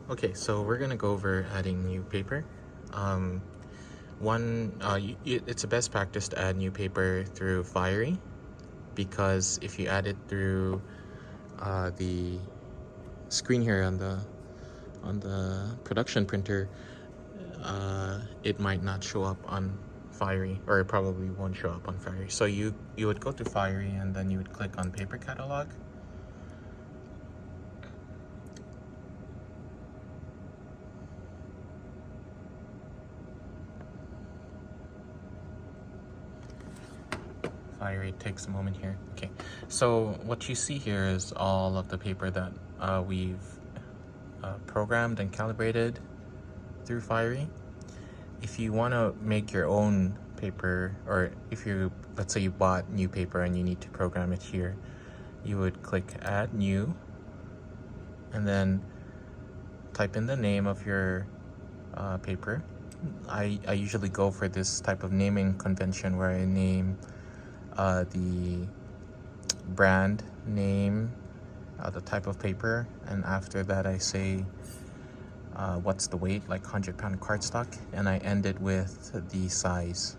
Okay, so we're gonna go over adding new paper. Um, it's a best practice to add new paper through Fiery, because if you add it through the screen here on the production printer, it might not show up on Fiery, or it probably won't show up on Fiery. So you would go to Fiery and then you would click on Paper Catalog. Fiery takes a moment here. Okay, so what you see here is all of the paper that we've programmed and calibrated through Fiery. If you want to make your own paper, or if you, let's say you bought new paper and you need to program it here, you would click Add New and then type in the name of your paper. I usually go for this type of naming convention where I name the brand name, the type of paper, and after that I say what's the weight, like 100-pound cardstock, and I end it with the size.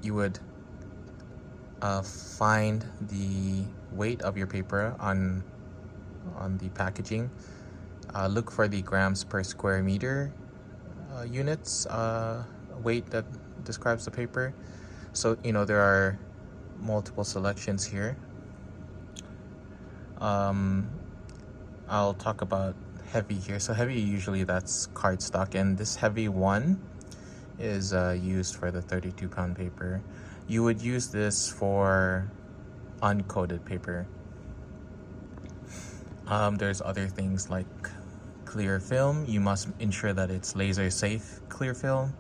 You would find the weight of your paper on the packaging. Look for the grams per square meter units weight that describes the paper. So there are multiple selections here. I'll talk about heavy here. So heavy, usually that's cardstock, and this heavy one is used for the 32-pound paper. You would use this for uncoated paper. There's other things like clear film. You must ensure that it's laser safe clear film.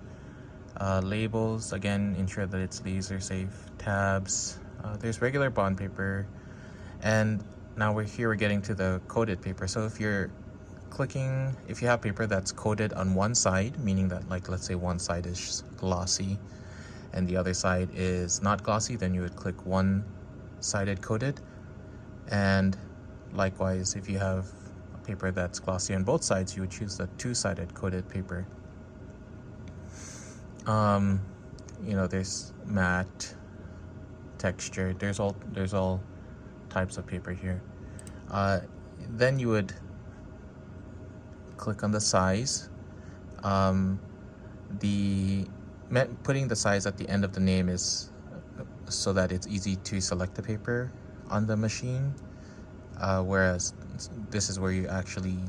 Labels, again, ensure that it's laser safe. Tabs, there's regular bond paper, and now we're getting to the coated paper. So if you have paper that's coated on one side, meaning that, like, let's say one side is glossy and the other side is not glossy, then you would click one-sided coated. And likewise, if you have a paper that's glossy on both sides, you would choose the two-sided coated paper. There's matte, textured, there's all types of paper here. Then you would click on the size. Putting the size at the end of the name is so that it's easy to select the paper on the machine, whereas this is where you actually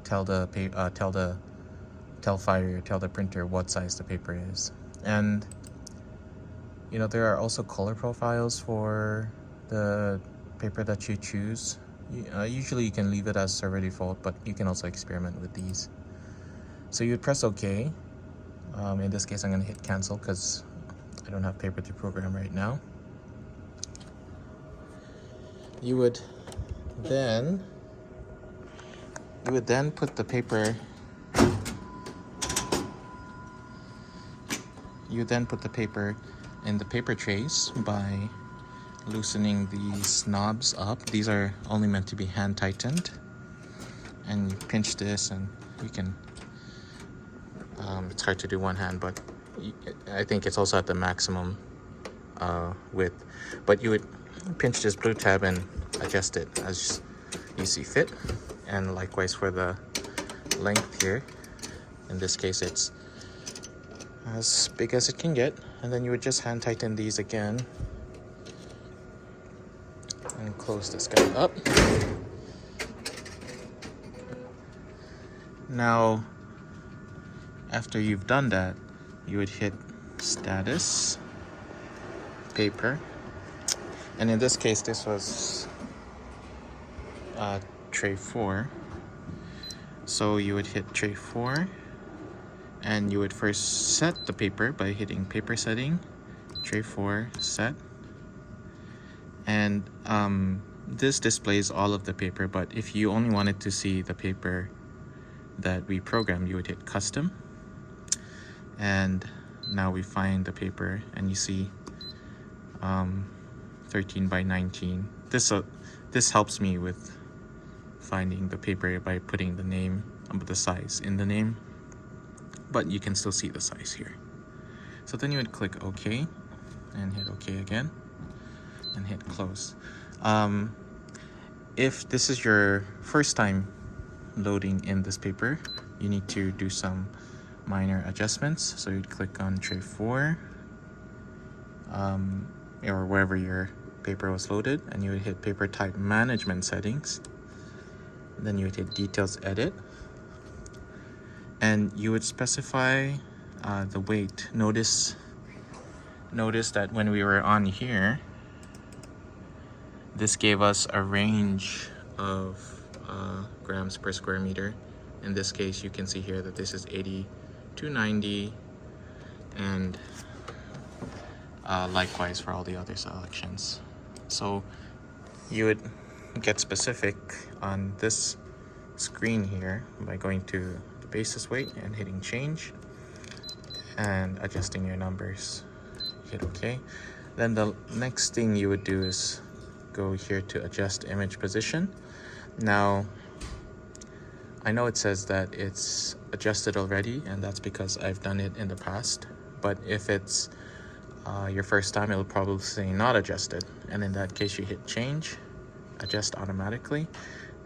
tell the printer what size the paper is. And there are also color profiles for the paper that you choose. Usually you can leave it as server default, but you can also experiment with these. So you would press OK. In this case, I'm going to hit cancel because I don't have paper to program right now. You would then put the paper. You then put the paper in the paper trays by loosening these knobs up. These are only meant to be hand tightened, and you pinch this and you can it's hard to do one hand, but I think it's also at the maximum width. But you would pinch this blue tab and adjust it as you see fit, and likewise for the length here. In this case, it's as big as it can get, and then you would just hand tighten these again and close this guy up. Now, after you've done that, you would hit status, paper, and in this case, this was tray 4. So you would hit tray 4, and you would first set the paper by hitting paper setting, tray 4, set. And this displays all of the paper, but if you only wanted to see the paper that we programmed, you would hit custom. And now we find the paper, and you see 13 by 19. This helps me with finding the paper by putting the name, the size in the name, but you can still see the size here. So then you would click OK and hit OK again and hit close. If this is your first time loading in this paper, you need to do some minor adjustments. So you'd click on tray 4 or wherever your paper was loaded, and you would hit paper type management settings. Then you would hit details edit, and you would specify the weight. Notice that when we were on here, this gave us a range of grams per square meter. In this case, you can see here that this is 80 to 90, and likewise for all the other selections. So you would get specific on this screen here by going to the basis weight and hitting change and adjusting your numbers. Hit OK. Then the next thing you would do is go here to adjust image position. Now I know it says that it's adjusted already, and that's because I've done it in the past, but if it's your first time, it'll probably say not adjusted, and in that case you hit change, adjust automatically.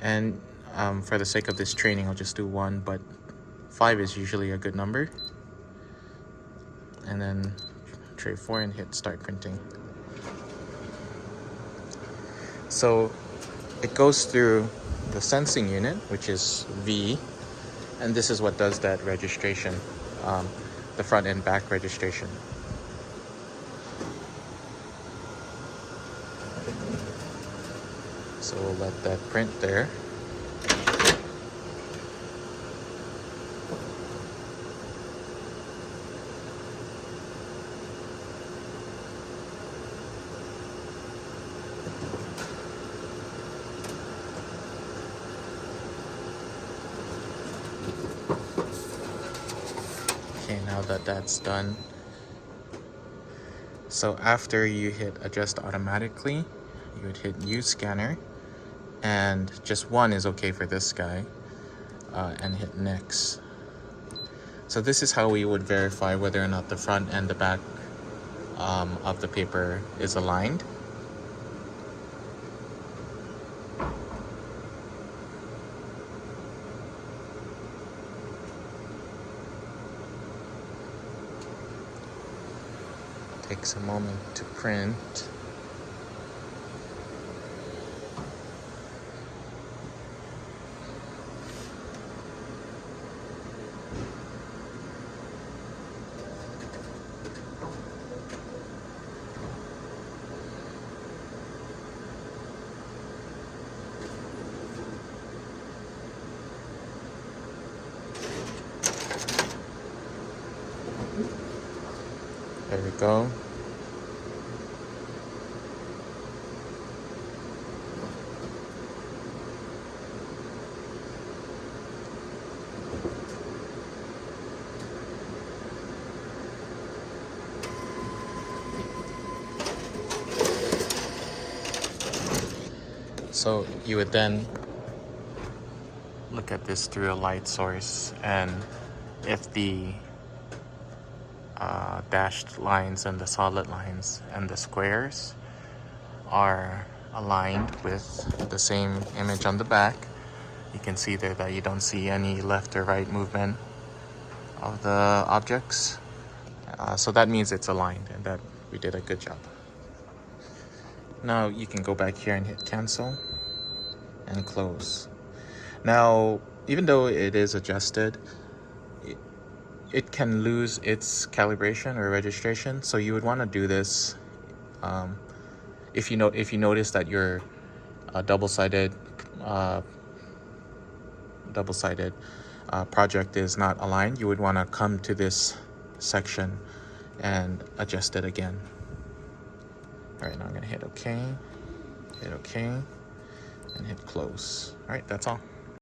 And for the sake of this training, I'll just do 1, but 5 is usually a good number. And then tray 4 and hit start printing. So it goes through the sensing unit, which is V, and this is what does that registration, the front and back registration. So we'll let that print there. Okay, now that that's done, so after you hit adjust automatically, you would hit use scanner, and just 1 is okay for this guy, and hit next. So this is how we would verify whether or not the front and the back of the paper is aligned. Takes a moment to print. There we go. So you would then look at this through a light source, and if the dashed lines and the solid lines and the squares are aligned with the same image on the back, you can see there that you don't see any left or right movement of the objects. So that means it's aligned and that we did a good job. Now you can go back here and hit cancel and close. Now, even though it is adjusted, it can lose its calibration or registration. So you would want to do this if you notice that your double-sided project is not aligned. You would want to come to this section and adjust it again. All right, now I'm gonna hit OK, and hit close. All right, that's all.